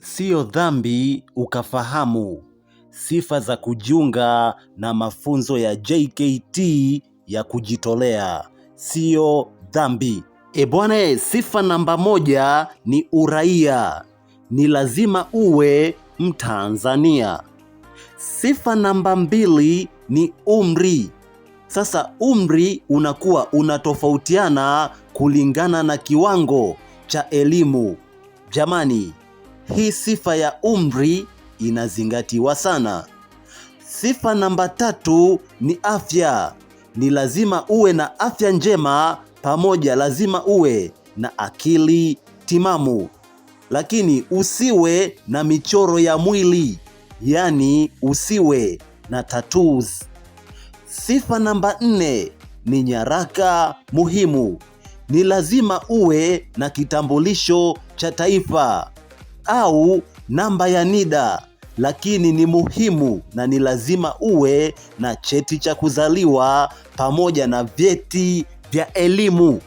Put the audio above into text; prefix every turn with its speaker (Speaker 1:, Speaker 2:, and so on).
Speaker 1: Sio dhambi ukafahamu sifa za kujiunga na mafunzo ya JKT ya kujitolea. Sio dhambi. Bwana, sifa namba 1 ni uraia. Ni lazima uwe Mtanzania. Sifa namba 2 ni umri. Sasa umri unakuwa unatofautiana kulingana na kiwango cha elimu. Jamani, hii sifa ya umri inazingatiwa sana. Sifa namba 3 ni afya. Ni lazima uwe na afya njema, pamoja lazima uwe na akili timamu. Lakini usiwe na michoro ya mwili, yani usiwe na tattoos. Sifa namba 4 ni nyaraka muhimu. Ni lazima uwe na kitambulisho cha taifa au namba ya NIDA, lakini ni muhimu na ni lazima uwe na cheti cha kuzaliwa pamoja na vyeti vya elimu.